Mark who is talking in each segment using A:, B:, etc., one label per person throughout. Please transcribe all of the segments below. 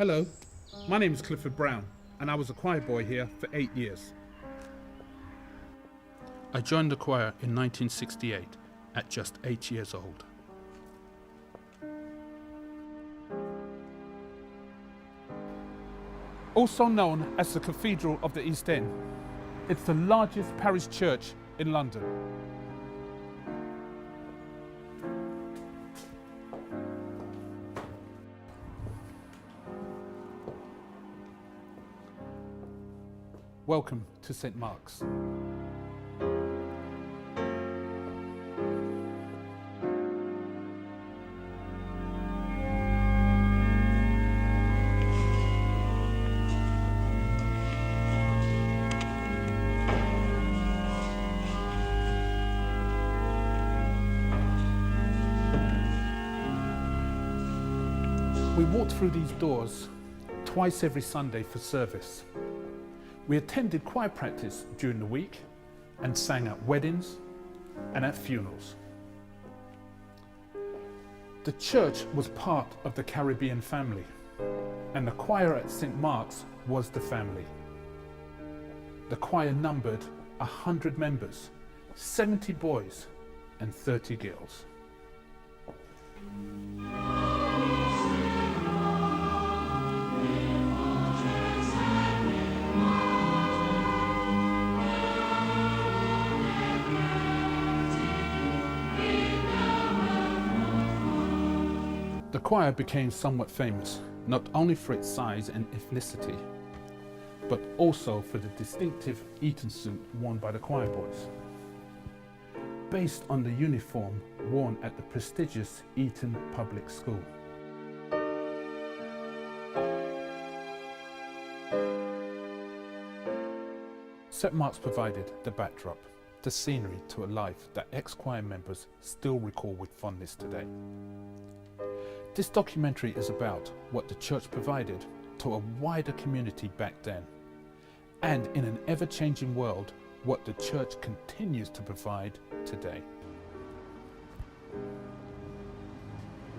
A: Hello, my name is Clifford Brown and I was a choir boy here for 8 years. I joined the choir in 1968 at just 8 years old. Also known as the Cathedral of the East End, it's the largest parish church in London. Welcome to St. Mark's. We walked through these doors twice every Sunday for service. We attended choir practice during the week and sang at weddings and at funerals. The church was part of the Caribbean family, and the choir at St. Mark's was the family. The choir numbered 100 members, 70 boys and 30 girls. The choir became somewhat famous, not only for its size and ethnicity, but also for the distinctive Eton suit worn by the choir boys, based on the uniform worn at the prestigious Eton Public School. St. Mark's provided the backdrop, the scenery to a life that ex-choir members still recall with fondness today. This documentary is about what the church provided to a wider community back then, and in an ever-changing world, what the church continues to provide today.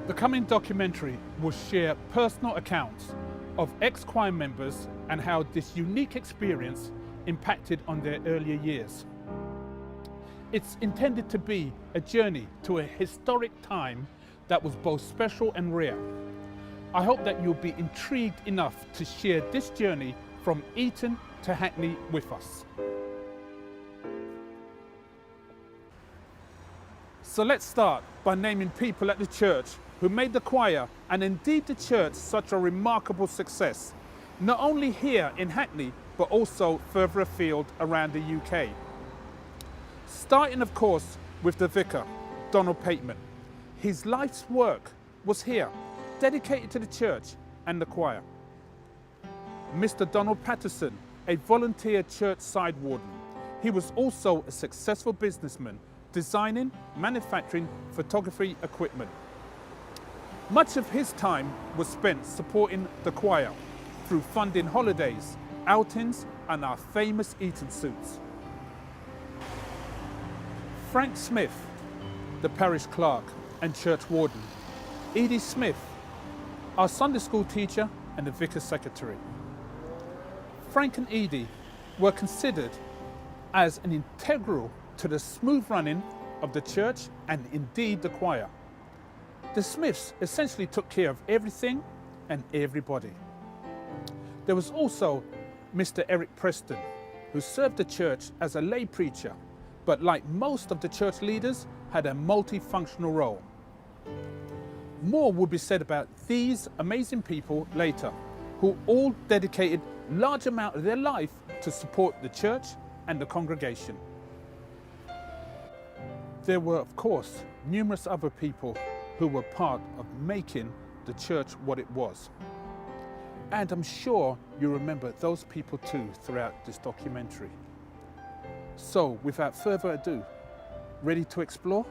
A: The coming documentary will share personal accounts of ex-choir members and how this unique experience impacted on their earlier years. It's intended to be a journey to a historic time that was both special and rare. I hope that you'll be intrigued enough to share this journey from Eton to Hackney with us. So let's start by naming people at the church who made the choir and indeed the church such a remarkable success, not only here in Hackney, but also further afield around the UK. Starting of course with the vicar, Donald Pateman. His life's work was here, dedicated to the church and the choir. Mr. Donald Patterson, a volunteer church side warden. He was also a successful businessman, designing, manufacturing photography equipment. Much of his time was spent supporting the choir through funding holidays, outings and our famous Eton suits. Frank Smith, the parish clerk and church warden. Edie Smith, our Sunday school teacher and the vicar's secretary. Frank and Edie were considered as an integral to the smooth running of the church and indeed the choir. The Smiths essentially took care of everything and everybody. There was also Mr. Eric Preston, who served the church as a lay preacher, but like most of the church leaders, had a multifunctional role. More will be said about these amazing people later, who all dedicated large amount of their life to support the church and the congregation. There were, of course, numerous other people who were part of making the church what it was. And I'm sure you remember those people too throughout this documentary. So, without further ado, ready to explore?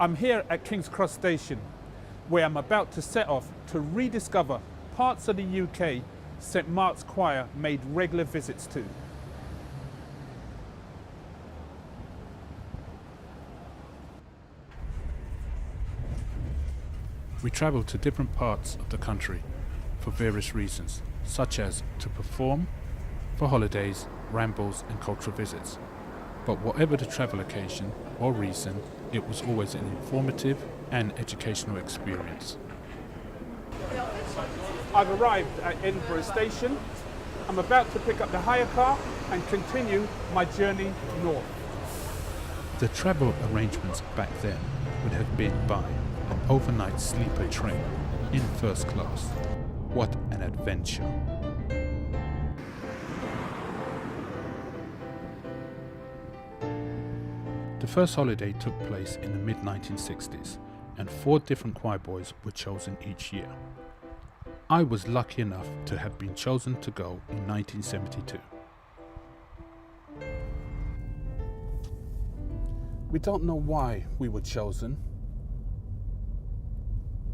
A: I'm here at King's Cross Station, where I'm about to set off to rediscover parts of the UK St Mark's Choir made regular visits to. We travel to different parts of the country for various reasons, such as to perform, for holidays, rambles and cultural visits. But whatever the travel occasion or reason, it was always an informative and educational experience. I've arrived at Edinburgh Station. I'm about to pick up the hire car and continue my journey north. The travel arrangements back then would have been by an overnight sleeper train in first class. What an adventure. The first holiday took place in the mid-1960s and 4 different choir boys were chosen each year. I was lucky enough to have been chosen to go in 1972. We don't know why we were chosen.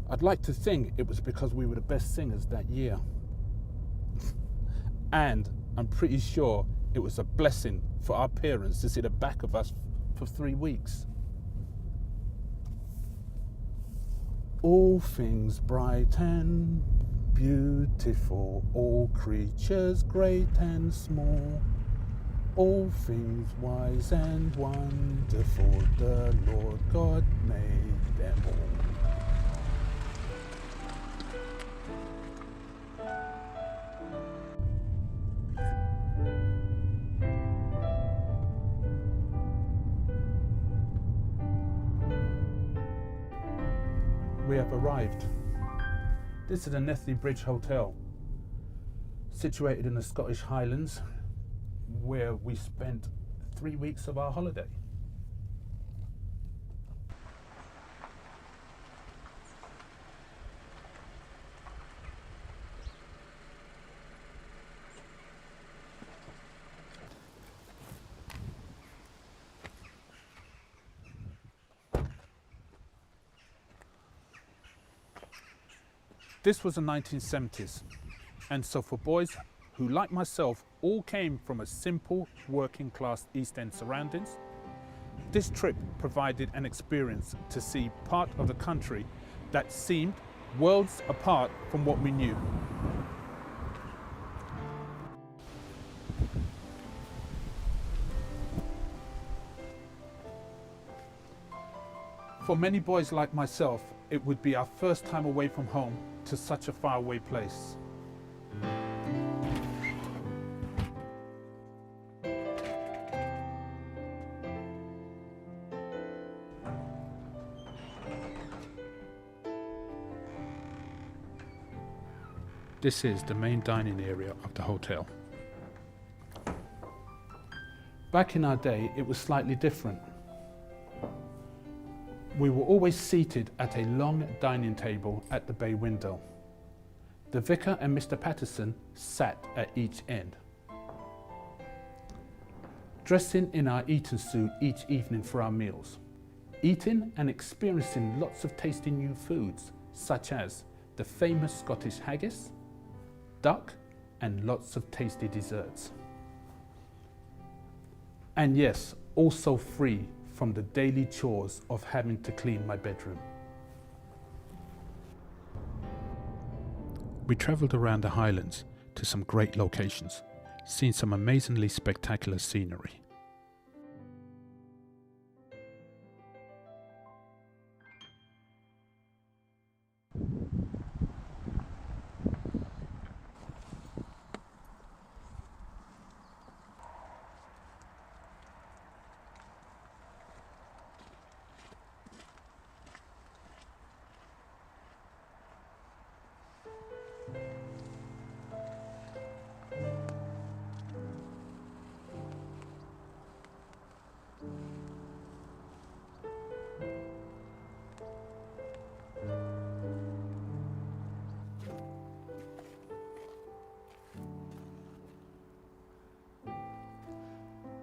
A: I'd like to think it was because we were the best singers that year. And I'm pretty sure it was a blessing for our parents to see the back of us for 3 weeks. All things bright and beautiful, all creatures great and small, all things wise and wonderful, the Lord God made them all. We have arrived. This is the Nethley Bridge Hotel, situated in the Scottish Highlands, where we spent 3 weeks of our holiday. This was the 1970s, and so for boys who, like myself, all came from a simple working class East End surroundings, this trip provided an experience to see part of the country that seemed worlds apart from what we knew. For many boys like myself, it would be our first time away from home to such a faraway place. This is the main dining area of the hotel. Back in our day, it was slightly different. We were always seated at a long dining table at the bay window. The vicar and Mr. Patterson sat at each end. Dressing in our Eton suit each evening for our meals, eating and experiencing lots of tasty new foods, such as the famous Scottish haggis, duck, and lots of tasty desserts. And yes, also free from the daily chores of having to clean my bedroom. We travelled around the Highlands to some great locations, seeing some amazingly spectacular scenery.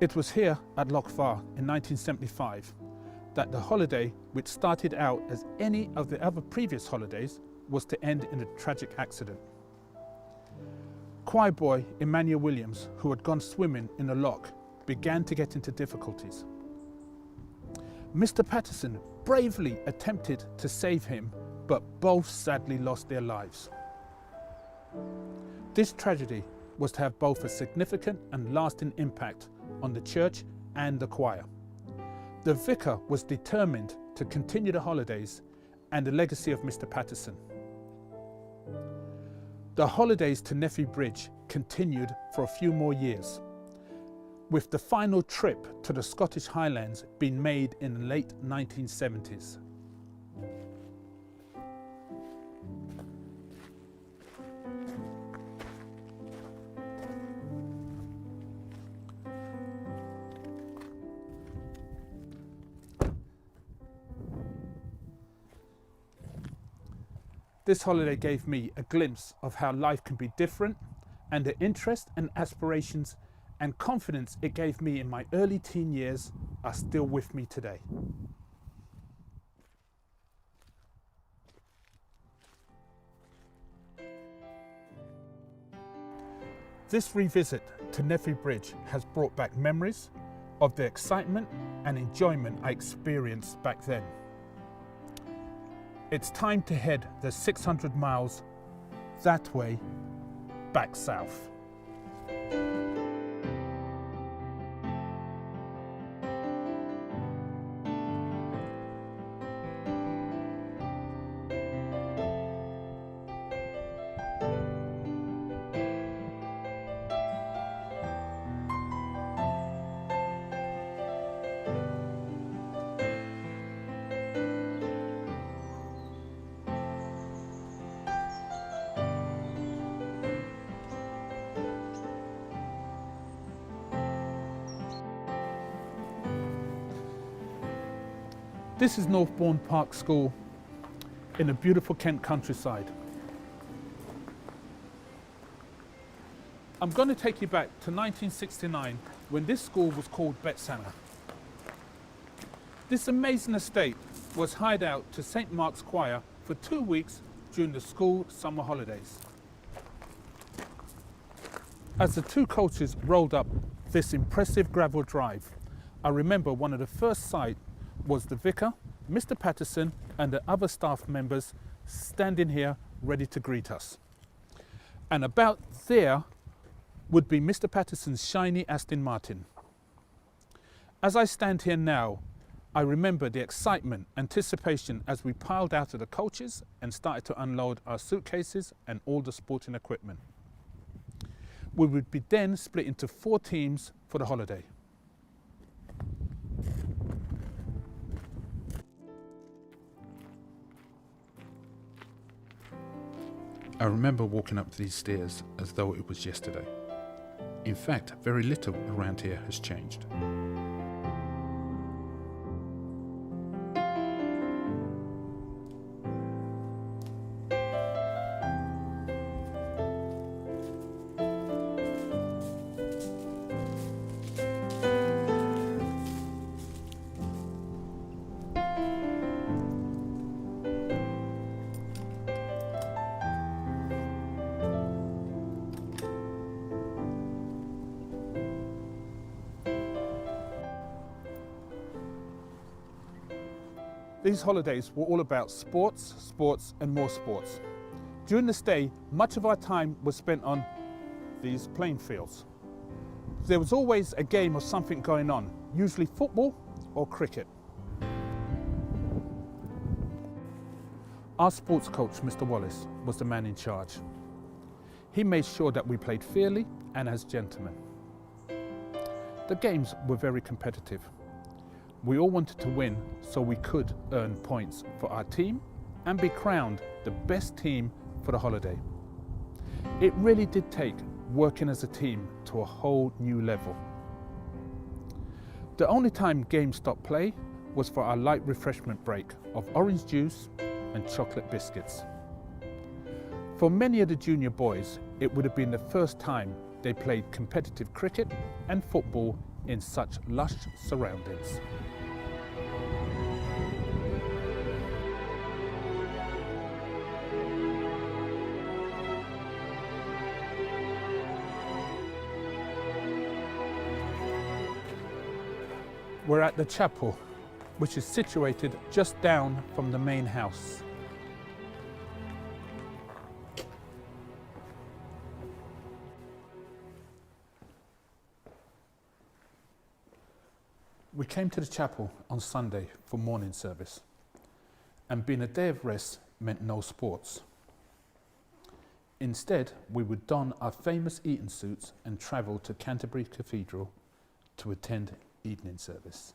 A: It was here at Loch Far in 1975 that the holiday, which started out as any of the other previous holidays, was to end in a tragic accident. Choir boy Emmanuel Williams, who had gone swimming in the loch, began to get into difficulties. Mr. Patterson bravely attempted to save him, but both sadly lost their lives. This tragedy was to have both a significant and lasting impact on the church and the choir. The vicar was determined to continue the holidays and the legacy of Mr. Patterson. The holidays to Nephi Bridge continued for a few more years, with the final trip to the Scottish Highlands being made in the late 1970s. This holiday gave me a glimpse of how life can be different, and the interest and aspirations and confidence it gave me in my early teen years are still with me today. This revisit to Nephi Bridge has brought back memories of the excitement and enjoyment I experienced back then. It's time to head the 600 miles that way, back south. This is Northbourne Park School in the beautiful Kent countryside. I'm going to take you back to 1969 when this school was called Betshanner. This amazing estate was hired out to St. Mark's Choir for 2 weeks during the school summer holidays. As the two coaches rolled up this impressive gravel drive, I remember one of the first sight was the vicar, Mr. Patterson, and the other staff members standing here ready to greet us. And about there would be Mr. Patterson's shiny Aston Martin. As I stand here now, I remember the excitement, anticipation as we piled out of the coaches and started to unload our suitcases and all the sporting equipment. We would be then split into 4 teams for the holiday. I remember walking up these stairs as though it was yesterday. In fact, very little around here has changed. These holidays were all about sports, sports and more sports. During the stay, much of our time was spent on these playing fields. There was always a game or something going on, usually football or cricket. Our sports coach, Mr. Wallace, was the man in charge. He made sure that we played fairly and as gentlemen. The games were very competitive. We all wanted to win so we could earn points for our team and be crowned the best team for the holiday. It really did take working as a team to a whole new level. The only time games stopped play was for our light refreshment break of orange juice and chocolate biscuits. For many of the junior boys, it would have been the first time they played competitive cricket and football in such lush surroundings. We're at the chapel, which is situated just down from the main house. We came to the chapel on Sunday for morning service, and being a day of rest meant no sports. Instead, we would don our famous Eton suits and travel to Canterbury Cathedral to attend evening service.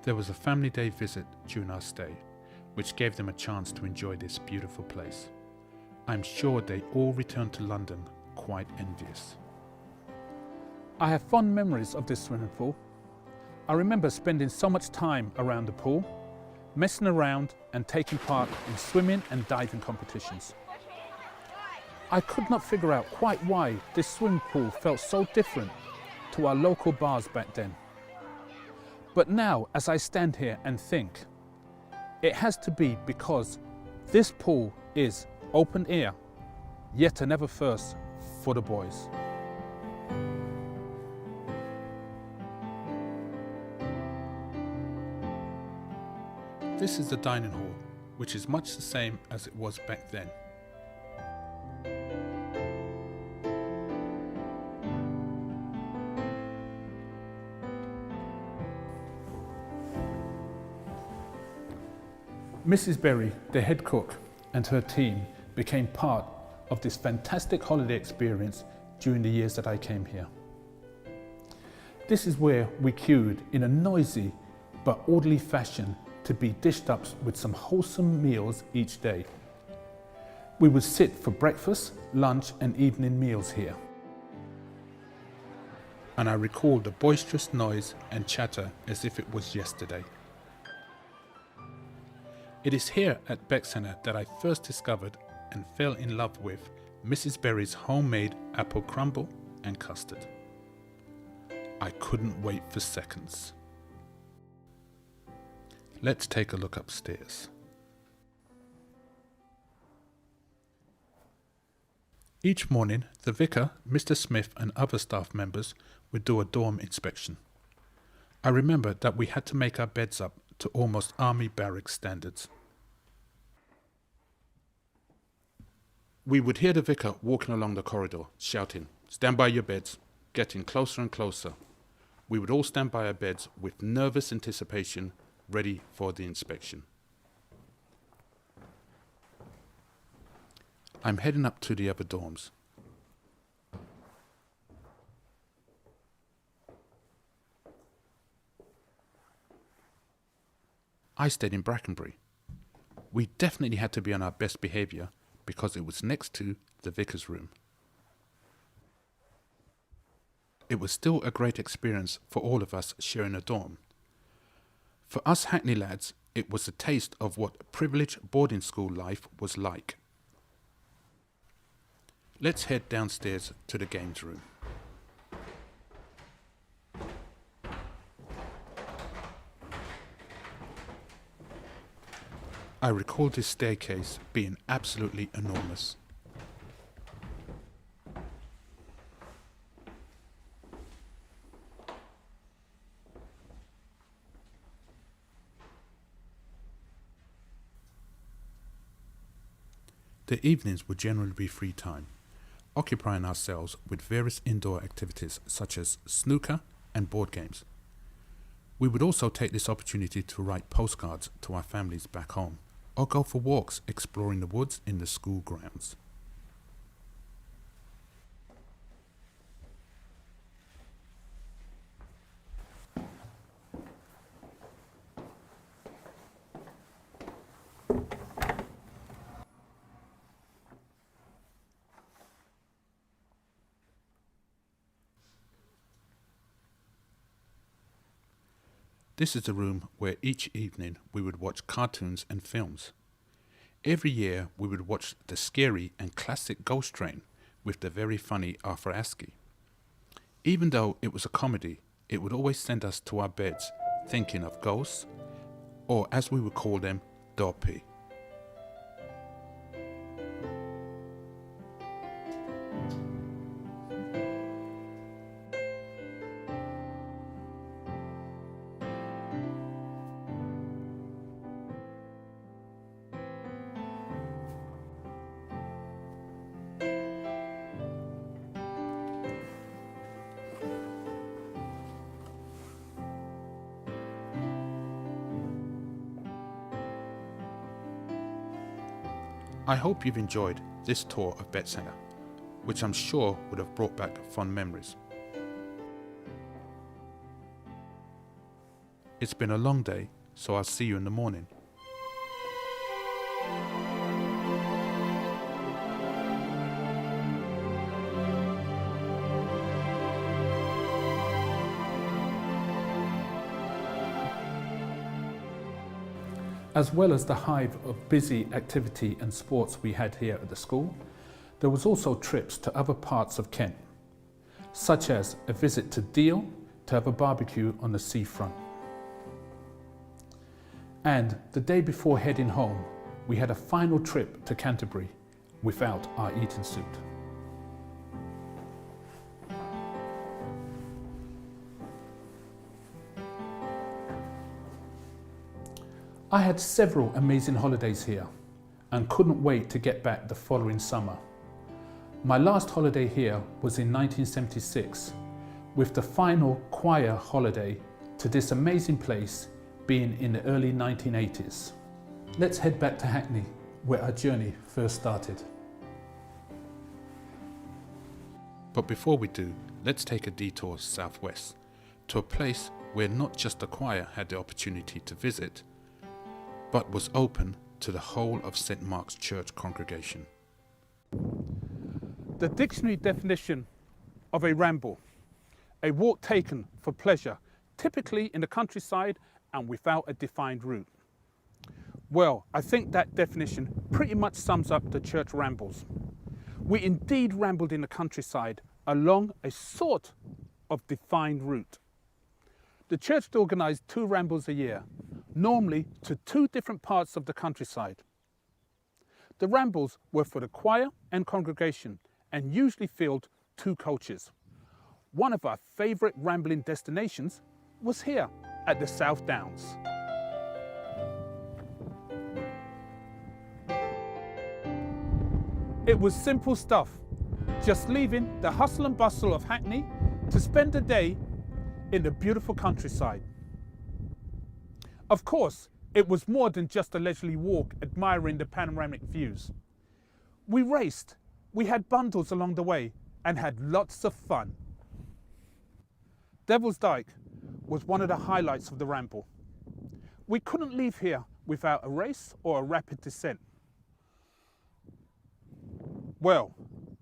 A: There was a family day visit during our stay, which gave them a chance to enjoy this beautiful place. I'm sure they all returned to London quite envious. I have fond memories of this swimming pool. I remember spending so much time around the pool, messing around and taking part in swimming and diving competitions. I could not figure out quite why this swimming pool felt so different to our local bars back then. But now, as I stand here and think, it has to be because this pool is open air, yet another first for the boys. This is the dining hall, which is much the same as it was back then. Mrs. Berry, the head cook, and her team became part of this fantastic holiday experience during the years that I came here. This is where we queued in a noisy but orderly fashion to be dished up with some wholesome meals each day. We would sit for breakfast, lunch and evening meals here. And I recall the boisterous noise and chatter as if it was yesterday. It is here at Bexeter that I first discovered and fell in love with Mrs. Berry's homemade apple crumble and custard. I couldn't wait for seconds. Let's take a look upstairs. Each morning, the vicar, Mr. Smith and other staff members would do a dorm inspection. I remember that we had to make our beds up to almost army barracks standards. We would hear the vicar walking along the corridor, shouting, "Stand by your beds," getting closer and closer. We would all stand by our beds with nervous anticipation, ready for the inspection. I'm heading up to the other dorms. I stayed in Brackenbury. We definitely had to be on our best behaviour because it was next to the vicar's room. It was still a great experience for all of us sharing a dorm. For us Hackney lads, it was a taste of what privileged boarding school life was like. Let's head downstairs to the games room. I recall this staircase being absolutely enormous. The evenings would generally be free time, occupying ourselves with various indoor activities such as snooker and board games. We would also take this opportunity to write postcards to our families back home, or go for walks exploring the woods in the school grounds. This is the room where each evening we would watch cartoons and films. Every year we would watch the scary and classic Ghost Train,
B: with the very funny Arthur Askey. Even though it was a comedy, it would always send us to our beds thinking of ghosts, or as we would call them, Doppy. I hope you've enjoyed this tour of Betsanger, which I'm sure would have brought back fond memories. It's been a long day, so I'll see you in the morning.
A: As well as the hive of busy activity and sports we had here at the school, there was also trips to other parts of Kent, such as a visit to Deal to have a barbecue on the seafront. And the day before heading home, we had a final trip to Canterbury without our Eton suit. I had several amazing holidays here and couldn't wait to get back the following summer. My last holiday here was in 1976, with the final choir holiday to this amazing place being in the early 1980s. Let's head back to Hackney, where our journey first started.
B: But before we do, let's take a detour southwest to a place where not just the choir had the opportunity to visit, but was open to the whole of St. Mark's Church congregation.
A: The dictionary definition of a ramble: a walk taken for pleasure, typically in the countryside and without a defined route. Well, I think that definition pretty much sums up the church rambles. We indeed rambled in the countryside along a sort of defined route. The church organised 2 rambles a year, normally to 2 different parts of the countryside. The rambles were for the choir and congregation and usually filled 2 coaches. One of our favourite rambling destinations was here at the South Downs. It was simple stuff, just leaving the hustle and bustle of Hackney to spend a day in the beautiful countryside. Of course, it was more than just a leisurely walk admiring the panoramic views. We raced, we had bundles along the way, and had lots of fun. Devil's Dyke was one of the highlights of the ramble. We couldn't leave here without a race or a rapid descent. Well,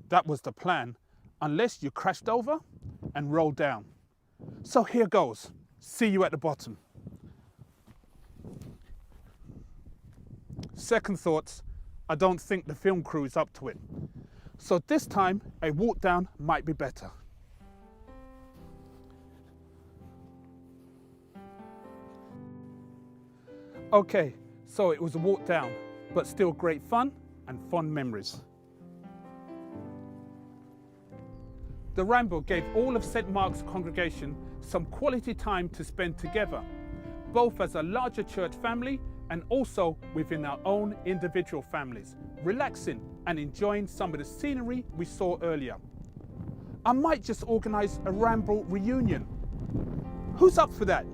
A: that was the plan, unless you crashed over and rolled down. So here goes. See you at the bottom. Second thoughts, I don't think the film crew is up to it. So this time, a walk down might be better. Okay, so it was a walk down, but still great fun and fond memories. The ramble gave all of St. Mark's congregation some quality time to spend together, both as a larger church family and also within our own individual families, relaxing and enjoying some of the scenery we saw earlier. I might just organise a ramble reunion. Who's up for that?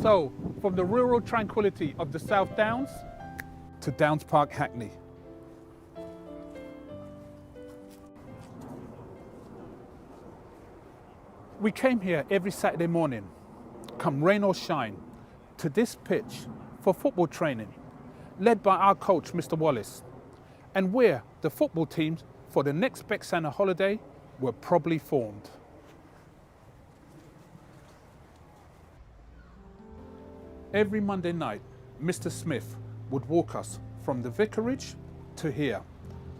A: So, from the rural tranquility of the South Downs to Downs Park, Hackney. We came here every Saturday morning, come rain or shine, to this pitch for football training, led by our coach, Mr. Wallace, and where the football teams for the next Bexana holiday were probably formed. Every Monday night, Mr. Smith would walk us from the vicarage to here,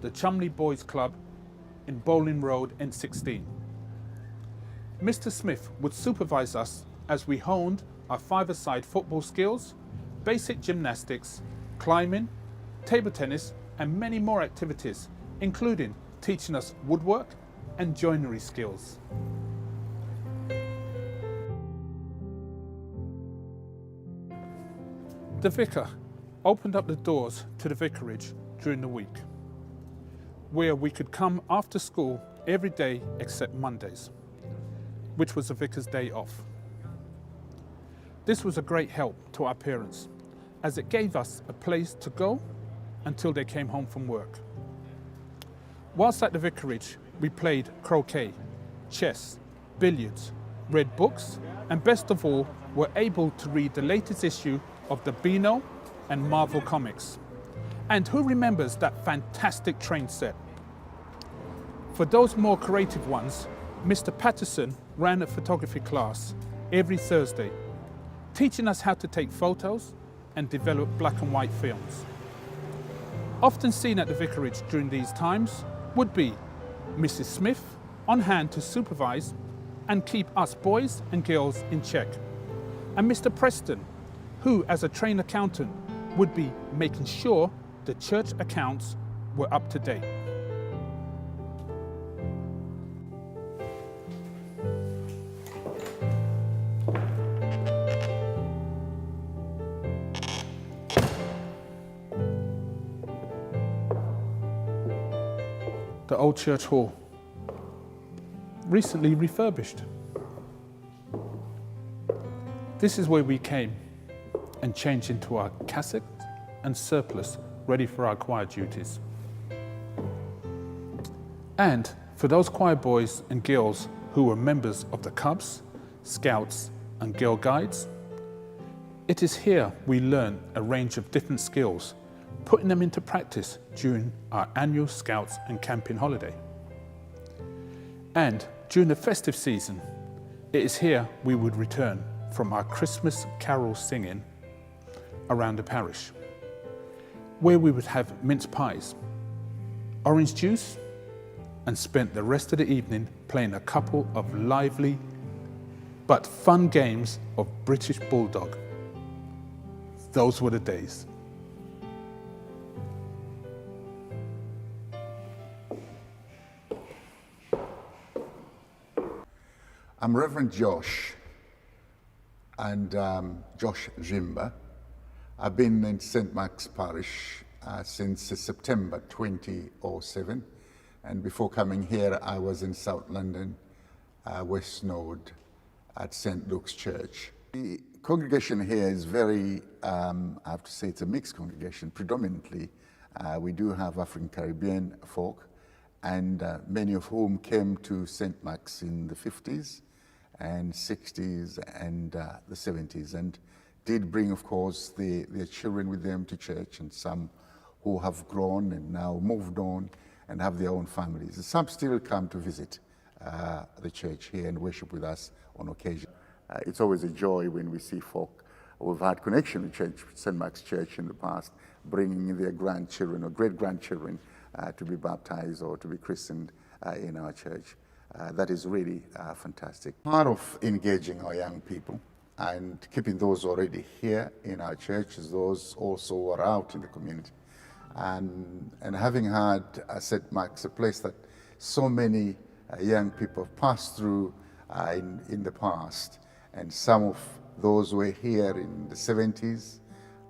A: the Chumley Boys Club in Bowling Road, N16. Mr. Smith would supervise us as we honed our five-a-side football skills, basic gymnastics, climbing, table tennis, and many more activities, including teaching us woodwork and joinery skills. The vicar opened up the doors to the vicarage during the week, where we could come after school every day except Mondays, which was the vicar's day off. This was a great help to our parents, as it gave us a place to go until they came home from work. Whilst at the vicarage, we played croquet, chess, billiards, read books, and best of all, were able to read the latest issue of the Beano and Marvel comics. And who remembers that fantastic train set? For those more creative ones, Mr. Patterson ran a photography class every Thursday, teaching us how to take photos and develop black and white films. Often seen at the vicarage during these times would be Mrs. Smith on hand to supervise and keep us boys and girls in check, and Mr. Preston, who as a trained accountant would be making sure the church accounts were up to date. The old church hall, recently refurbished. This is where we came and changed into our cassock and surplice, ready for our choir duties. And for those choir boys and girls who were members of the Cubs, Scouts and Girl Guides, it is here we learn a range of different skills, putting them into practice during our annual Scouts and camping holiday. And during the festive season, it is here we would return from our Christmas carol singing around the parish, where we would have mince pies, orange juice, and spent the rest of the evening playing a couple of lively but fun games of British Bulldog. Those were the days.
C: I'm Reverend Josh, and Josh Jimba. I've been in St. Mark's Parish since September 2007, and before coming here I was in South London, West Node at St. Luke's Church. The congregation here is very, I have to say it's a mixed congregation. Predominantly we do have African Caribbean folk, and many of whom came to St. Mark's in the 50s and 60s and the 70s, and did bring, of course, their children with them to church, and some who have grown and now moved on and have their own families. Some still come to visit the church here and worship with us on occasion. It's always a joy when we see folk who've had connection with church, St. Mark's Church in the past, bringing their grandchildren or great-grandchildren to be baptized or to be christened in our church. That is really fantastic. Part of engaging our young people and keeping those already here in our church is those also who are out in the community. And having had St. Mark's, a place that so many young people have passed through in the past, and some of those were here in the 70s,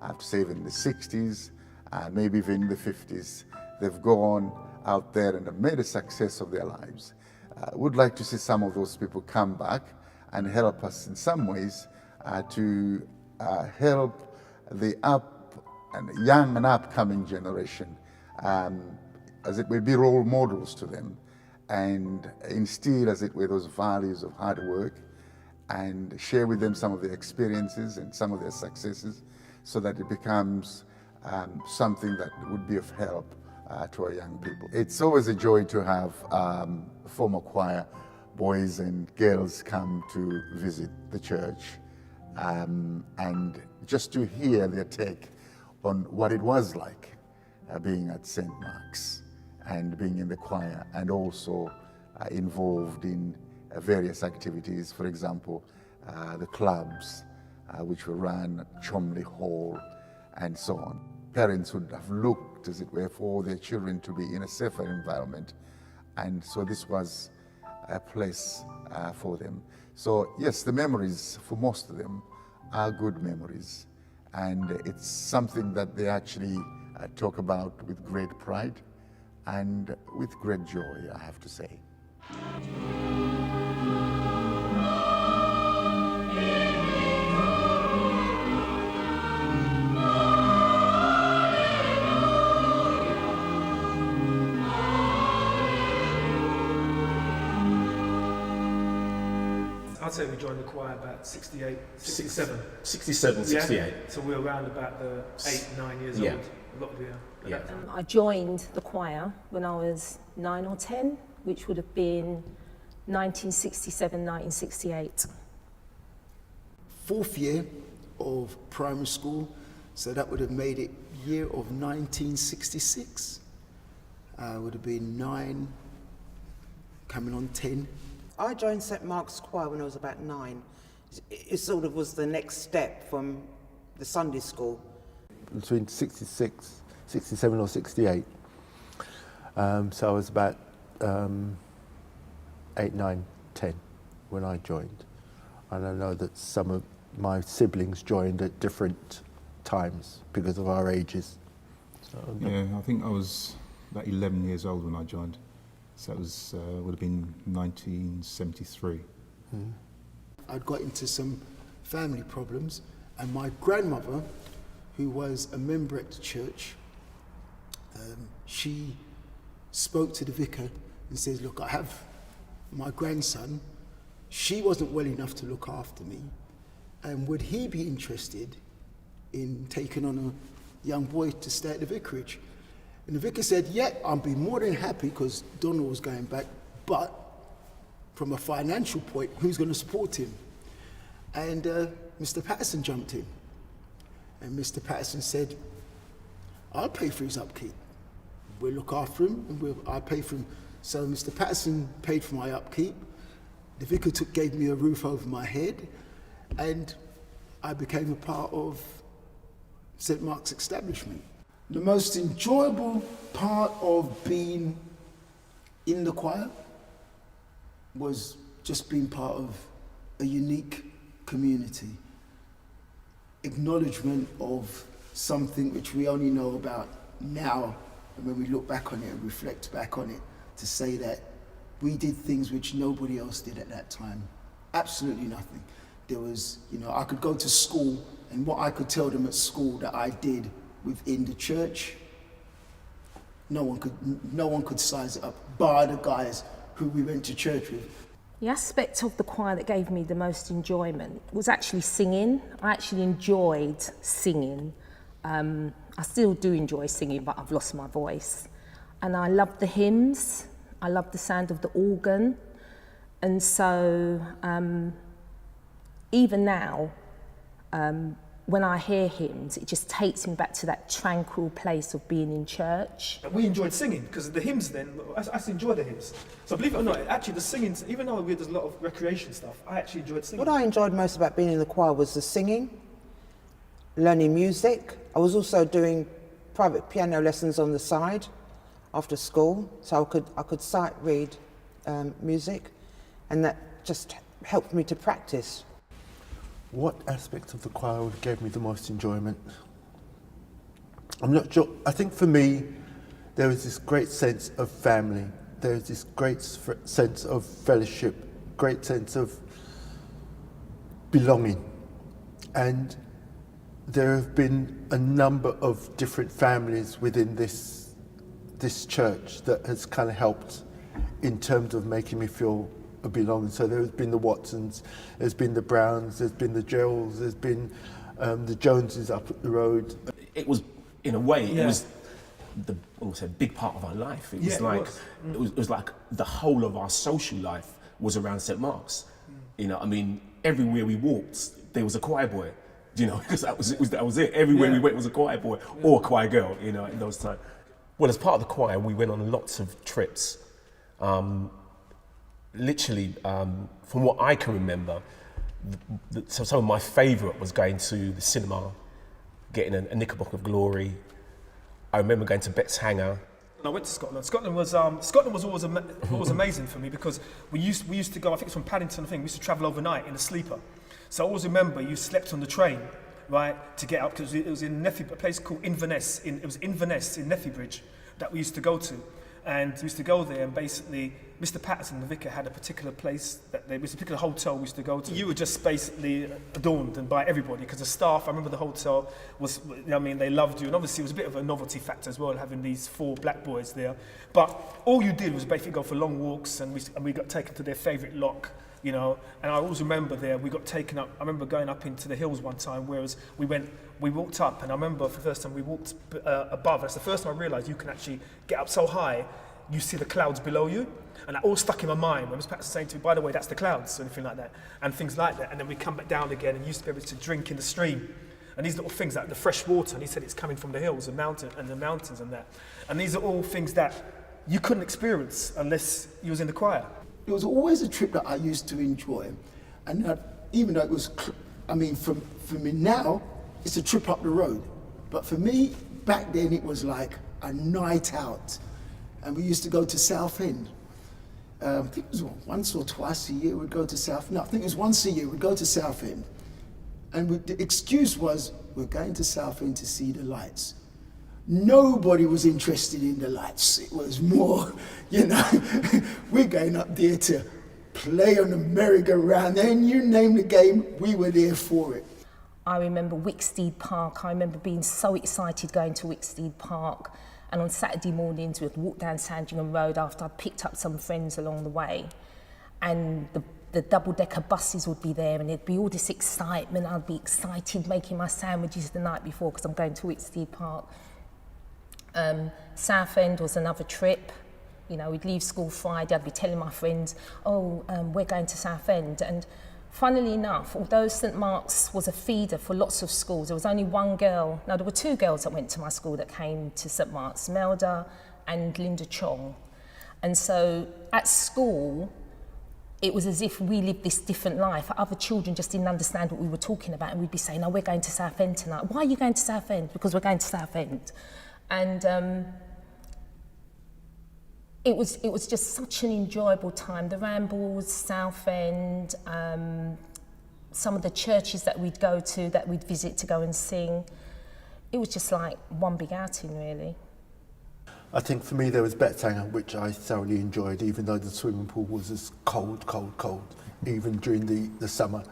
C: I have to say even the 60s, maybe even in the 50s. They've gone out there and have made a success of their lives. Would like to see some of those people come back and help us in some ways to help the young and upcoming generation, as it may be role models to them, and instill, as it were, those values of hard work, and share with them some of their experiences and some of their successes, so that it becomes something that would be of help to our young people. It's always a joy to have former choir boys and girls come to visit the church and just to hear their take on what it was like being at St. Mark's and being in the choir, and also involved in various activities, for example, the clubs which were run at Chomley Hall and so on. Parents would have looked, as it were, for their children to be in a safer environment, and so this was a place for them. So yes, the memories for most of them are good memories, and it's something that they actually talk about with great pride and with great joy, I have to say.
D: I'd say we joined the choir about 68, 67.
E: 67, 68.
D: Yeah? So we were around about the 8, 9 years
E: Yeah.
D: old. A lot of the,
E: Yeah.
F: I joined the choir when I was 9 or 10, which would have been 1967, 1968.
G: Fourth year of primary school, so that would have made it year of 1966. Would have been 9, coming on 10.
H: I joined St Mark's Choir when I was about 9. It sort of was the next step from the Sunday school.
I: Between 66, 67 or 68. So I was about 8, 9, 10 when I joined. And I know that some of my siblings joined at different times because of our ages. So,
J: yeah, I think I was about 11 years old when I joined. So it was, would have been 1973.
G: I'd got into some family problems, and my grandmother, who was a member at the church, she spoke to the vicar and says, look, I have my grandson. She wasn't well enough to look after me, and would he be interested in taking on a young boy to stay at the vicarage? And the vicar said, yeah, I'd be more than happy, because Donald was going back, but from a financial point, who's going to support him? And Mr. Patterson jumped in. And Mr. Patterson said, I'll pay for his upkeep. We'll look after him, and I'll pay for him. So Mr. Patterson paid for my upkeep. The vicar gave me a roof over my head, and I became a part of St. Mark's establishment. The most enjoyable part of being in the choir was just being part of a unique community. Acknowledgement of something which we only know about now, and when we look back on it and reflect back on it, to say that we did things which nobody else did at that time. Absolutely nothing. There was, I could go to school, and what I could tell them at school that I did within the church, no one could size it up, bar the guys who we went to church with.
F: The aspect of the choir that gave me the most enjoyment was actually singing. I actually enjoyed singing. I still do enjoy singing, but I've lost my voice. And I loved the hymns. I loved the sound of the organ. And so even now, when I hear hymns, it just takes me back to that tranquil place of being in church.
D: we enjoyed singing because the hymns then, I actually enjoyed the hymns. So believe it or not, actually the singing, even though there's a lot of recreation stuff, I actually enjoyed singing.
H: What I enjoyed most about being in the choir was the singing, learning music. I was also doing private piano lessons on the side after school, so I could sight read music, and that just helped me to practice.
I: what aspect of the choir gave me the most enjoyment? I'm not sure. I think for me, there was this great sense of family. There was this great sense of fellowship, great sense of belonging. And there have been a number of different families within this church that has kind of helped in terms of making me feel a belonging. So there has been the Watsons, there's been the Browns, there's been the Geralds, there's been the Joneses up the road.
E: It was, in a way, it was almost a big part of our life. It was like it was like the whole of our social life was around St Mark's. You know, I mean, everywhere we walked, there was a choir boy. You know, because that was it. Everywhere we went was a choir boy or a choir girl. You know, in those times. Well, as part of the choir, we went on lots of trips. Literally, from what I can remember, so some of my favourite was going to the cinema, getting a Knickerbocker of Glory. I remember going to Betts Hangar.
D: I went to Scotland. Scotland was always amazing for me because we used to go. I think it's from Paddington. We used to travel overnight in a sleeper. So I always remember you slept on the train, right, to get up because it was in a place called Inverness. It was Inverness in Nethybridge that we used to go to, and we used to go there. And basically, Mr. Patterson, the vicar, had a particular place there was a particular hotel we used to go to. You were just basically adorned and by everybody because the staff. I remember the hotel was, you know, I mean, they loved you, and obviously it was a bit of a novelty factor as well having these 4 black boys there. But all you did was basically go for long walks, and we got taken to their favourite loch. You know, and I always remember there, we got taken up. I remember going up into the hills one time, whereas we walked up, and I remember for the first time we walked above. That's the first time I realised you can actually get up so high, you see the clouds below you, and that all stuck in my mind. When Mr. Patterson saying to me, by the way, that's the clouds, or anything like that, and things like that. And then we come back down again, and you used to be able to drink in the stream, and these little things like the fresh water. And he said it's coming from the hills and the mountains and that. And these are all things that you couldn't experience unless you was in the choir.
G: It was always a trip that I used to enjoy, and even though it was, I mean, for me now, it's a trip up the road, but for me, back then it was like a night out, and we used to go to Southend. I think it was once or twice a year we'd go to Southend. No, I think it was once a year we'd go to Southend, and the excuse was, we're going to Southend to see the lights. Nobody was interested in the lights. It was more, you know, we're going up there to play on the merry-go-round. And you name the game, we were there for it.
F: I remember Wicksteed Park. I remember being so excited going to Wicksteed Park. And on Saturday mornings, we'd walk down Sandringham Road after I'd picked up some friends along the way. And the double-decker buses would be there, and there'd be all this excitement. I'd be excited making my sandwiches the night before because I'm going to Wicksteed Park. Southend was another trip. You know, we'd leave school Friday, I'd be telling my friends, we're going to Southend. And funnily enough, although St Mark's was a feeder for lots of schools, there was only one girl, no, there were 2 girls that went to my school that came to St Mark's, Melda and Linda Chong. And so at school, it was as if we lived this different life. Other children just didn't understand what we were talking about, and we'd be saying, we're going to Southend tonight. Why are you going to Southend? Because we're going to Southend. And it was just such an enjoyable time. The Rambles, Southend, some of the churches that we'd go to, that we'd visit to go and sing. It was just like one big outing, really.
I: I think for me there was Betts Hangar, which I thoroughly enjoyed, even though the swimming pool was as cold, even during the summer.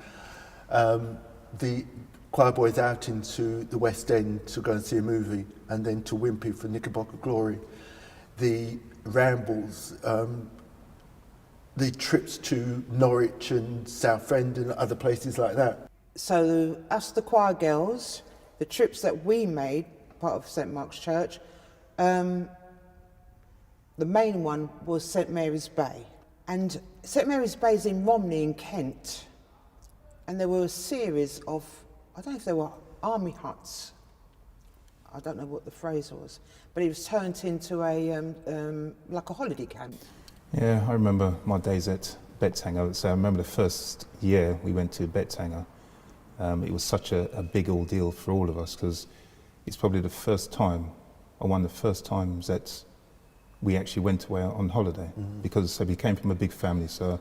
I: The choir boys out into the West End to go and see a movie, and then to Wimpy for Knickerbocker Glory. The Rambles, the trips to Norwich and Southend and other places like that.
H: So us, the choir girls, the trips that we made, part of St Mark's Church, the main one was St Mary's Bay. And St Mary's Bay is in Romney in Kent. And there were a series of, I don't know if they were army huts. I don't know what the phrase was, but it was turned into a like a holiday camp.
J: Yeah, I remember my days at Betts Hangar. So I remember the first year we went to Betts Hangar. It was such a big ordeal for all of us because it's probably the first time, or one of the first times that we actually went away on holiday. Because we came from a big family, so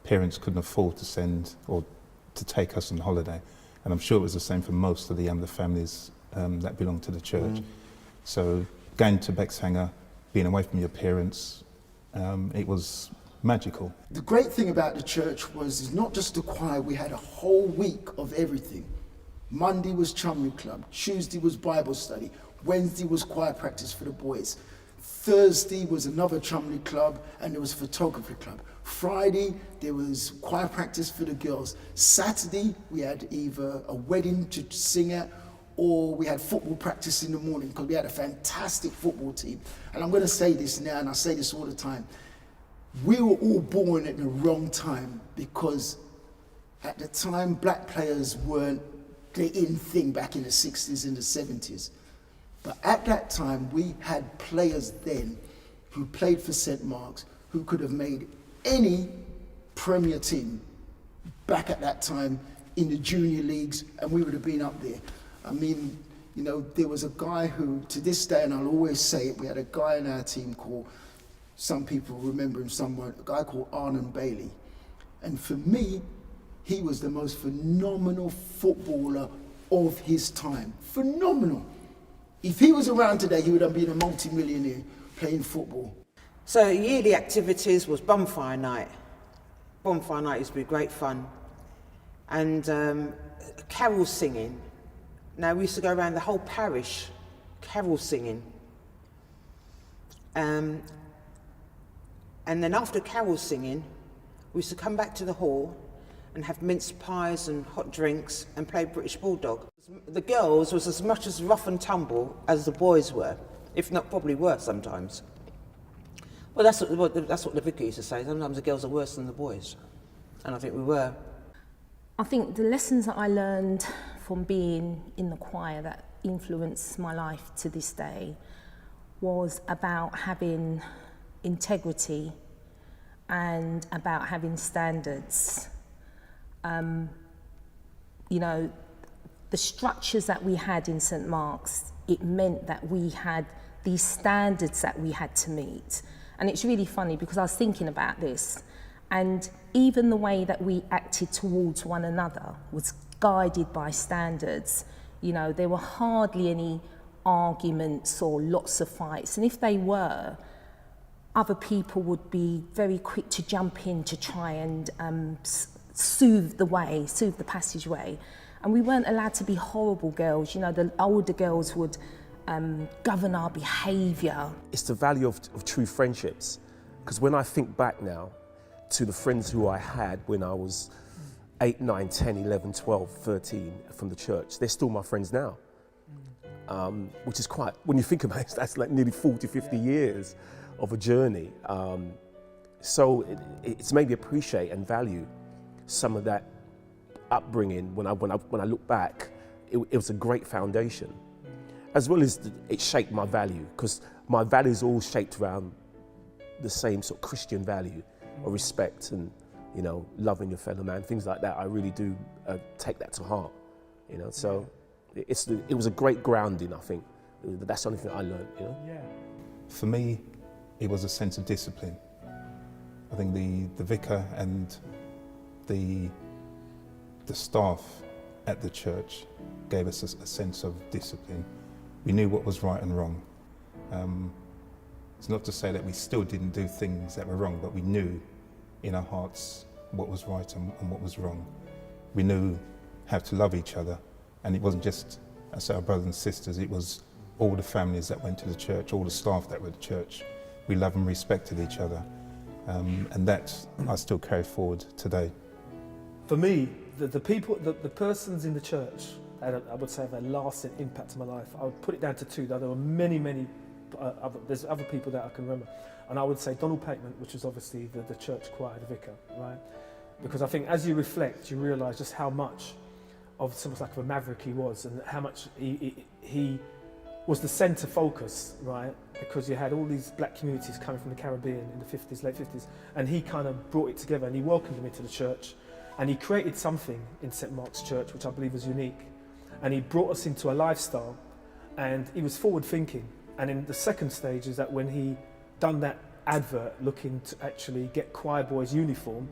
J: parents couldn't afford to send or to take us on holiday. And I'm sure it was the same for most of the families that belonged to the church. So going to Betts Hangar, being away from your parents, it was magical.
G: The great thing about the church was it's not just the choir, we had a whole week of everything. Monday was Chumley Club, Tuesday was Bible study, Wednesday was choir practice for the boys, Thursday was another Chumley Club, and there was a photography club. Friday, there was choir practice for the girls. Saturday, we had either a wedding to sing at, or we had football practice in the morning, because we had a fantastic football team. And I'm going to say this now, and I say this all the time. We were all born at the wrong time, because At the time, black players weren't the in thing back in the 60s and the 70s. But at that time, we had players then who played for St. Mark's who could have made any Premier team back at that time in the junior leagues, and we would have been up there. I mean, you know, there was a guy who, to this day, and I'll always say it, we had a guy in our team called, some people remember him somewhere, a guy called Arnon Bailey. And for me, he was the most phenomenal footballer of his time. Phenomenal. If he was around today, he would have been a multi-millionaire playing football.
H: So yearly activities was bonfire night. Bonfire night used to be great fun. And carol singing. Now we used to go around the whole parish carol singing. And then after carol singing, we used to come back to the hall and have mince pies and hot drinks and play British Bulldog. The girls was as much as rough and tumble as the boys were, if not probably worse sometimes. Well, that's what the vicar used to say. Sometimes the girls are worse than the boys. And I think we were.
F: I think the lessons that I learned from being in the choir that influenced my life to this day was about having integrity and about having standards. You know, the structures that we had in St. Mark's, it meant that we had these standards that we had to meet. And it's really funny because I was thinking about this, and even the way that we acted towards one another was guided by standards. You know, there were hardly any arguments or lots of fights, and if they were, other people would be very quick to jump in to try and soothe the passageway. And we weren't allowed to be horrible girls. You know, the older girls would govern our behaviour.
E: It's the value of true friendships. Because when I think back now to the friends who I had when I was 8, 9, 10, 11, 12, 13 from the church, they're still my friends now. Which is quite, when you think about it, that's like nearly 40, 50 years of a journey. So it's made me appreciate and value some of that upbringing. When I look back, it was a great foundation. As well as it shaped my value, because my values all shaped around the same sort of Christian value of respect and, you know, loving your fellow man, things like that. I really do take that to heart, you know. So it was a great grounding, I think. That's the only thing I learned, you know.
A: Yeah.
J: For me, it was a sense of discipline. I think the vicar and the staff at the church gave us a sense of discipline. We knew what was right and wrong. It's not to say that we still didn't do things that were wrong, but we knew in our hearts what was right and what was wrong. We knew how to love each other, and it wasn't just our brothers and sisters, it was all the families that went to the church, all the staff that were at the church. We loved and respected each other, and that I still carry forward today.
D: For me, the persons in the church, I would say, have a lasting impact on my life. I would put it down to two. There were many there's other people that I can remember. And I would say Donald Pateman, which was obviously the church choir, the vicar, right? Because I think as you reflect, you realise just how much of something like a maverick he was, and how much he was the centre focus, right? Because you had all these black communities coming from the Caribbean in the 50s, late 50s, and he kind of brought it together and he welcomed them into the church. And he created something in St. Mark's Church, which I believe was unique. And he brought us into a lifestyle, and he was forward thinking. And in the second stage is that when he done that advert looking to actually get choir boys uniform,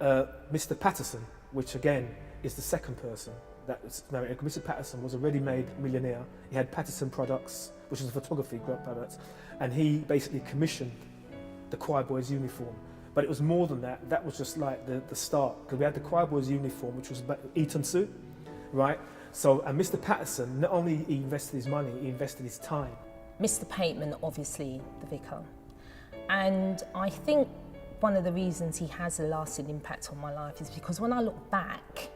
D: Mr. Patterson, which again is the second person that was married. Mr. Patterson was a ready-made millionaire. He had Patterson Products, which was a photography product, and he basically commissioned the choir boys uniform. But it was more than that. That was just like the start, because we had the choir boys uniform, which was Eton suit, right? So, and Mr. Patterson, not only he invested his money, he invested his time.
F: Mr. Pateman, obviously the vicar. And I think one of the reasons he has a lasting impact on my life is because when I look back,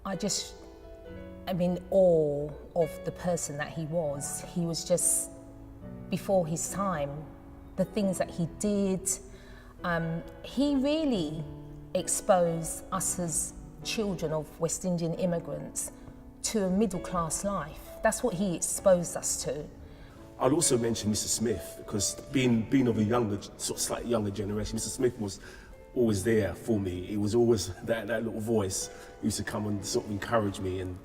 F: I'm in awe of the person that he was. He was just before his time. The things that he did, he really expose us as children of West Indian immigrants to a middle-class life. That's what he exposed us to.
E: I'd also mention Mr. Smith, because being of a younger, sort of slightly younger generation, Mr. Smith was always there for me. He was always that little voice who used to come and sort of encourage me and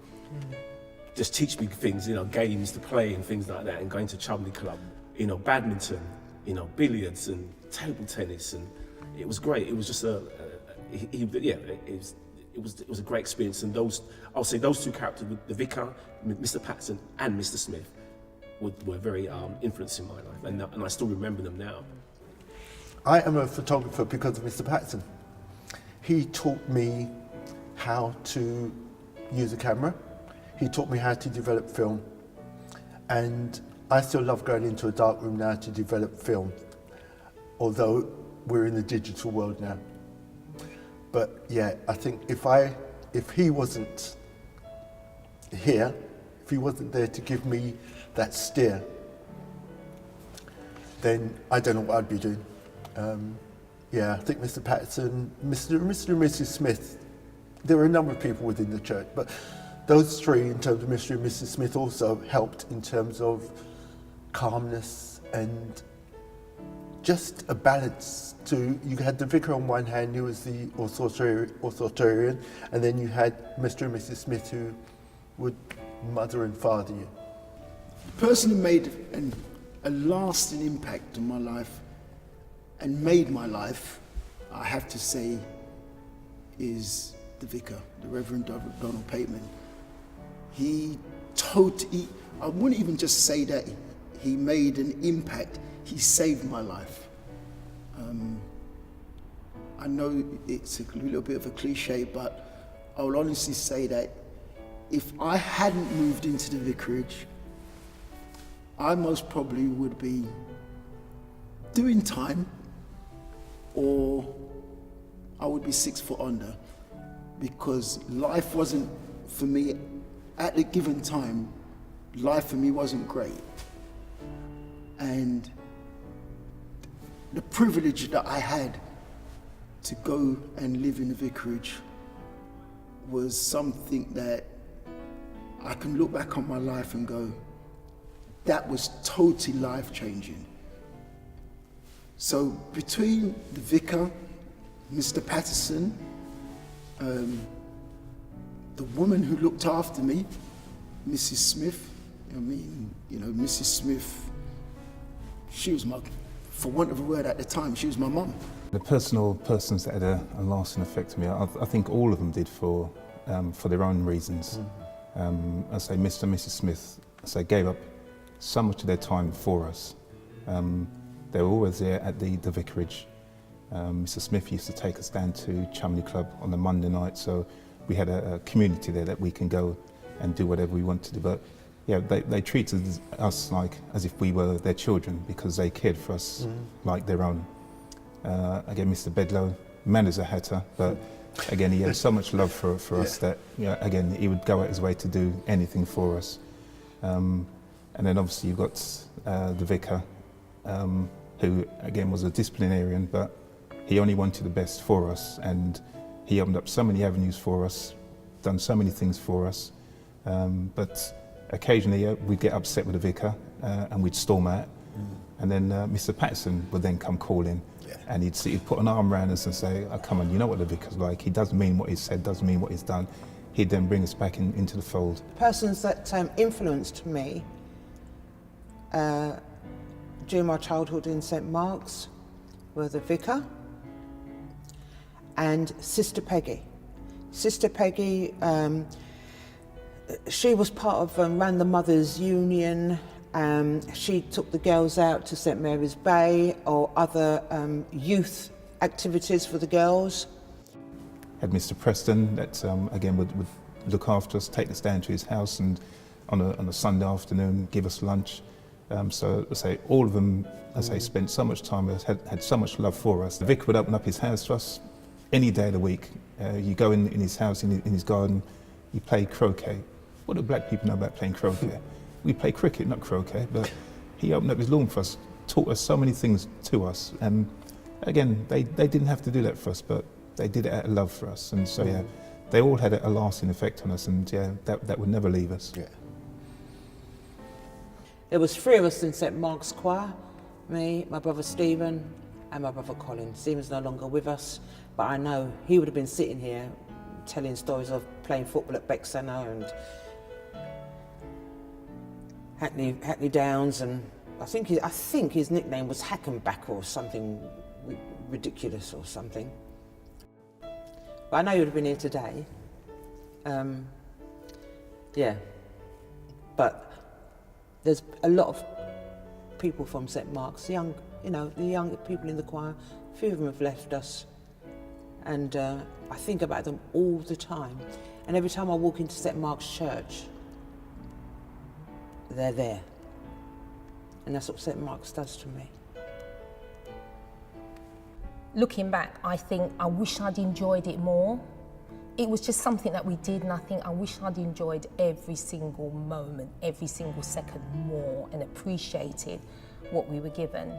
E: just teach me things, games to play and things like that, and going to Chumley Club, badminton, billiards and table tennis, and it was great. It was just it was a great experience. And I'll say those two characters, the vicar, Mr. Patterson and Mr. Smith, were very influencing my life, and I still remember them now.
I: I am a photographer because of Mr. Patterson. He taught me how to use a camera. He taught me how to develop film. And I still love going into a dark room now to develop film, although we're in the digital world now. But yeah, I think if he wasn't here, if he wasn't there to give me that steer, then I don't know what I'd be doing. I think Mr. Patterson, Mr. and Mrs. Smith, there were a number of people within the church, but those three, in terms of Mr. and Mrs. Smith, also helped in terms of calmness and just a balance. You had the vicar on one hand, who was the authoritarian, and then you had Mr. and Mrs. Smith, who would mother and father you.
G: The person who made a lasting impact on my life and made my life, I have to say, is the vicar, the Reverend Donald Pateman. I wouldn't even just say that he made an impact, he saved my life. I know it's a little bit of a cliche, but I will honestly say that if I hadn't moved into the vicarage, I most probably would be doing time, or I would be 6 foot under, because life wasn't, for me, at a given time, life for me wasn't great. And the privilege that I had to go and live in the vicarage was something that I can look back on my life and go, that was totally life-changing. So between the vicar, Mr. Patterson, the woman who looked after me, Mrs. Smith, Mrs. Smith, she was for want of a word at the time, she was my mum.
J: The persons that had a lasting effect on me, I think all of them did for their own reasons. I say Mr. and Mrs. Smith, gave up so much of their time for us. They were always there at the vicarage. Mr. Smith used to take us down to Chumley Club on the Monday night, so we had a community there that we can go and do whatever we want to do. But yeah, they treated us as if we were their children, because they cared for us like their own. Again, Mr. Bedlow, man is a hatter, but again, he had so much love for us that, again, he would go out his way to do anything for us. And then obviously you've got the vicar, who again was a disciplinarian, but he only wanted the best for us, and he opened up so many avenues for us, done so many things for us. But occasionally we'd get upset with the vicar and we'd storm out, and then Mr. Patterson would then come calling, and he'd put an arm around us and say, "Oh, come on, you know what the vicar's like, he doesn't mean what he said, doesn't mean what he's done." He'd then bring us back into the fold.
H: Persons that influenced me during my childhood in St Mark's were the vicar and Sister Peggy. Sister Peggy, she was part of ran the Mothers Union. She took the girls out to St Mary's Bay or other youth activities for the girls.
J: Had Mr. Preston that again would look after us, take us down to his house, and on a Sunday afternoon give us lunch. So I say all of them, spent so much time with us, had so much love for us. The vicar would open up his house to us any day of the week. You go in his house, in his garden, you play croquet. What do black people know about playing croquet? We play cricket, not croquet, but he opened up his lawn for us, taught us so many things to us. And again, they didn't have to do that for us, but they did it out of love for us, and so yeah, they all had a lasting effect on us, and yeah, that would never leave us.
H: Yeah. There was 3 of us in St Mark's Choir, me, my brother Stephen and my brother Colin. Stephen's no longer with us, but I know he would have been sitting here telling stories of playing football at Bexana and Hackney Downs, and I think his nickname was Hackenback or something ridiculous or something. But I know he would have been here today. Yeah, but there's a lot of people from St Mark's, the young people in the choir. A few of them have left us, and I think about them all the time. And every time I walk into St Mark's Church, they're there. And that's what St Mark's does to me.
F: Looking back, I think I wish I'd enjoyed it more. It was just something that we did, and I think I wish I'd enjoyed every single moment, every single second more, and appreciated what we were given.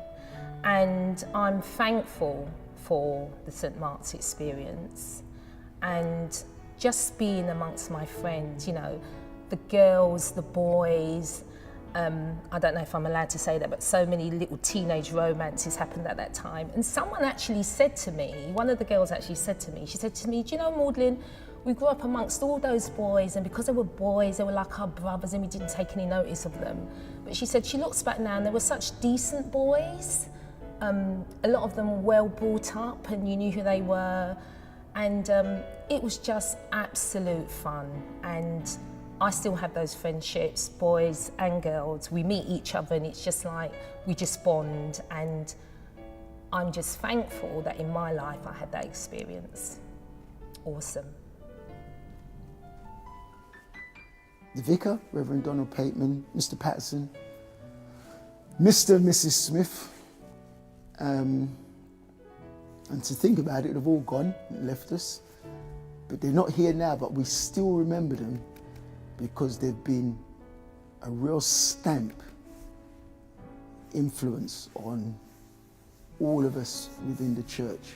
F: And I'm thankful for the St Mark's experience, and just being amongst my friends, the girls, the boys. I don't know if I'm allowed to say that, but so many little teenage romances happened at that time. And someone actually said to me, one of the girls actually said to me, she said to me, do you know, Maudlin, we grew up amongst all those boys, and because they were boys, they were like our brothers, and we didn't take any notice of them. But she said she looks back now and they were such decent boys. A lot of them were well brought up and you knew who they were. And it was just absolute fun. And I still have those friendships, boys and girls. We meet each other and it's just like, we just bond. And I'm just thankful that in my life I had that experience. Awesome.
G: The vicar, Reverend Donald Pateman, Mr. Patterson, Mr. and Mrs. Smith, and to think about it, they've all gone and left us, but they're not here now, but we still remember them because they've been a real stamp influence on all of us within the church.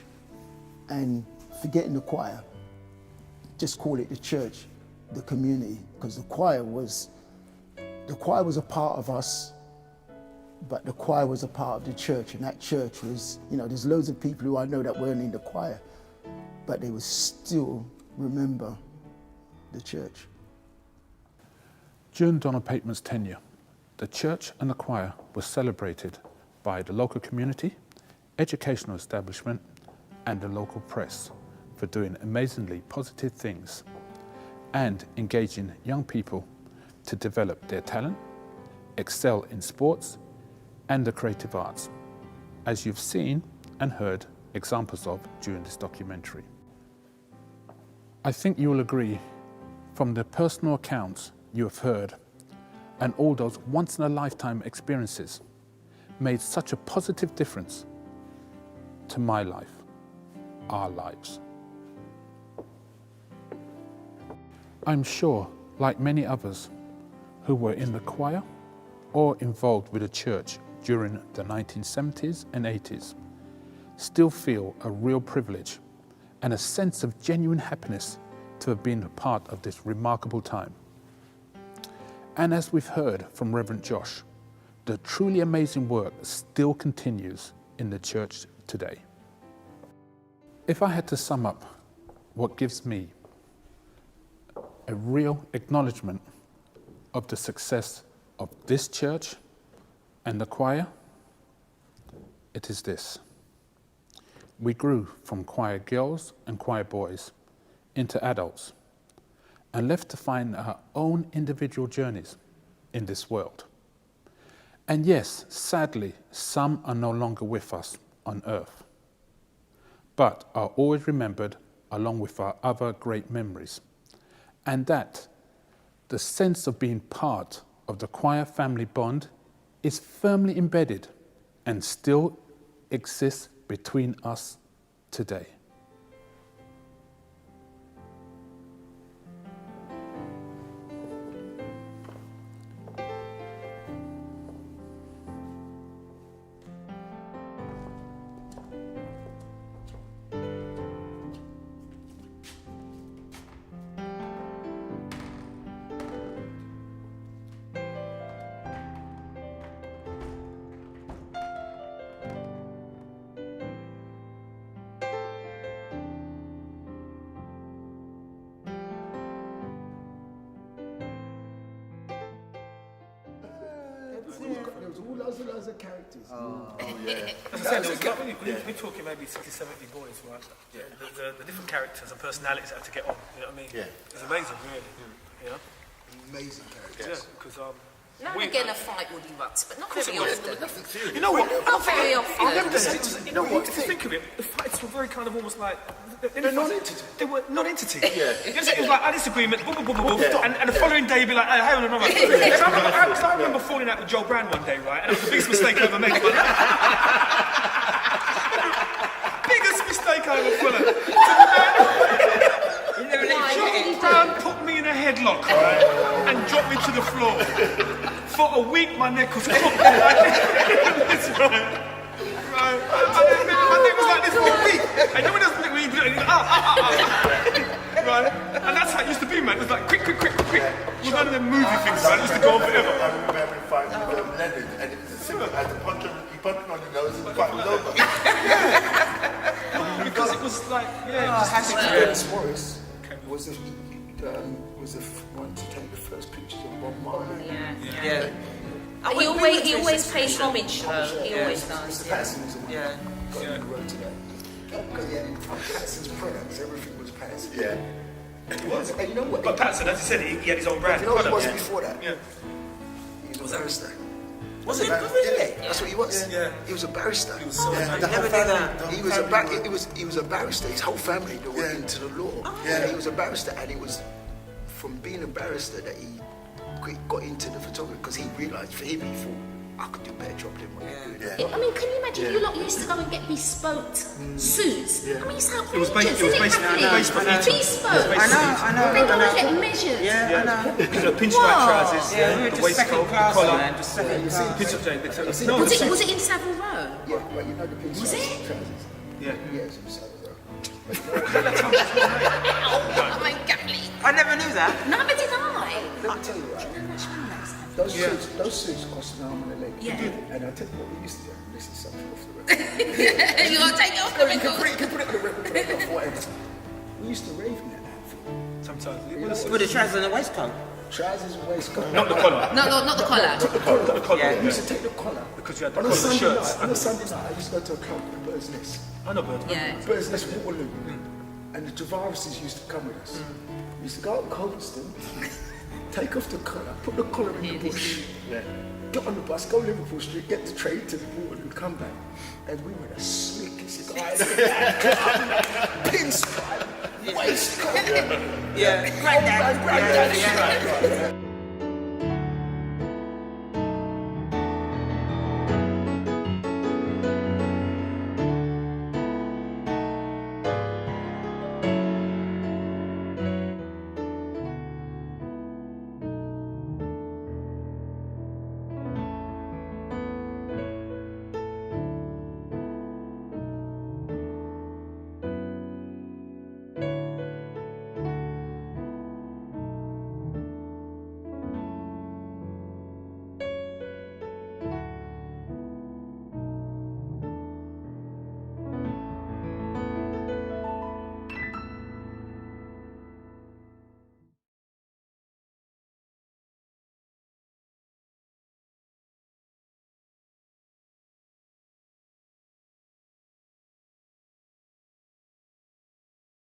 G: And forgetting the choir, just call it the church, the community, because the choir was a part of us, but the choir was a part of the church, and that church was, there's loads of people who I know that weren't in the choir, but they would still remember the church.
B: During Donald Pateman's tenure, the church and the choir were celebrated by the local community, educational establishment, and the local press for doing amazingly positive things and engaging young people to develop their talent, excel in sports and the creative arts, as you've seen and heard examples of during this documentary. I think you will agree from the personal accounts you have heard and all those once-in-a-lifetime experiences made such a positive difference to my life, our lives. I'm sure, like many others who were in the choir or involved with the church during the 1970s and 80s, still feel a real privilege and a sense of genuine happiness to have been a part of this remarkable time. And as we've heard from Reverend Josh, the truly amazing work still continues in the church today. If I had to sum up what gives me a real acknowledgement of the success of this church and the choir, it is this. We grew from choir girls and choir boys into adults and left to find our own individual journeys in this world. And yes, sadly, some are no longer with us on earth, but are always remembered along with our other great memories. And that the sense of being part of the choir family bond is firmly embedded and still exists between us today.
G: all loads of characters.
D: As I said, we're talking maybe 60, 70 boys, right? Yeah. The different characters and personalities that had to get on, you know what I mean? Yeah. It's amazing, really. You know?
G: Amazing characters.
D: Yeah, because
F: Now and again a fight would erupt, but not very often.
D: you know what?
F: Not very often.
D: I remember you know what? If you think of it, the fights were very kind of almost like they're non-entity. They were non-entity. Yeah. It was like a disagreement, boom, boom, boom, boom, boom, and the following day you'd be like, hey, hang on another. I remember falling out with Joe Brand one day, right? And it was the biggest mistake I ever made in my life. Biggest mistake I ever pulled. Joe Brand put me in a headlock, right, and dropped me to the floor. For a week, my neck was crooked like this, right? My neck was like this for a week. And no one does when you do it, right? And that's how it used to be, man. It was like quick. It was one of them movie things, man. It used to go on forever.
I: I remember fighting with Leonard, and it was simple. I had to punch him, he punched me on the nose, and the fight was over.
D: Because it was like,
G: Dennis Morris was the one to take the first pictures of Bob Marley.
F: Yeah. He always pays homage, though. He always does.
G: Mr. Patterson was the one who got on the road to that. Because Patterson's products, everything was Patterson.
I: Yeah.
G: It was. And you know what?
D: But Patterson, as he said, he had his own brand.
G: You know what he was before that?
D: Yeah.
G: He was a barrister.
D: Was it?
G: Really? That's what he was.
D: Yeah.
G: He was a barrister.
D: He was so
G: He never did that. He was a barrister. His whole family were into the law. Yeah. He was a barrister, and it was from being a barrister that he got into the photography because he realised for him he thought I could do a better job than what I'm doing.
F: I mean, can you imagine you lot used to go and get bespoke suits? I mean, it's outrageous.
D: It was based on Eton.
F: Bespoke.
H: I know.
F: They go and get measured.
H: Yeah, I know.
D: The pinstripe trousers,
H: Yeah, we were
D: the
H: just second
D: waistcoat, the
H: class,
D: collar.
H: man. Just second class.
F: Was it in Savile Row?
G: Yeah, but you know the pinstripe
F: Was it?
G: trousers.
D: Yeah.
G: Yes, it was so.
F: Oh my God.
H: I never knew that.
F: Neither did I.
G: Let me tell you, right? Those suits cost an arm and a leg.
F: Yeah.
G: And I'll tell you what we used to do. This is something off the record.
F: You gotta take it off the
G: You
F: record.
G: can put it on the record, whatever. We used to rave in that outfit.
D: Sometimes.
H: With the trousers and the waistcoat.
G: Trousers and waistcoat.
D: Not the collar.
F: No, not the collar.
D: The collar.
H: Yeah.
G: We used to take the collar.
D: Because you had the
G: On a
D: collar
G: Sunday
D: shirts.
G: night, I used to go to a club with Bird's Nest.
D: I know, Bird.
F: Yeah.
G: Bird's Nest Waterloo. And the Javarises used to come with us. We used to go out in Coldstone, take off the collar, put the collar in the bush, get on the bus, go Liverpool Street, get the train to the Waterloo, come back. And we were the slickest guys in that club. Pinstripe, waistcoat.
H: Yeah.
G: Granddad.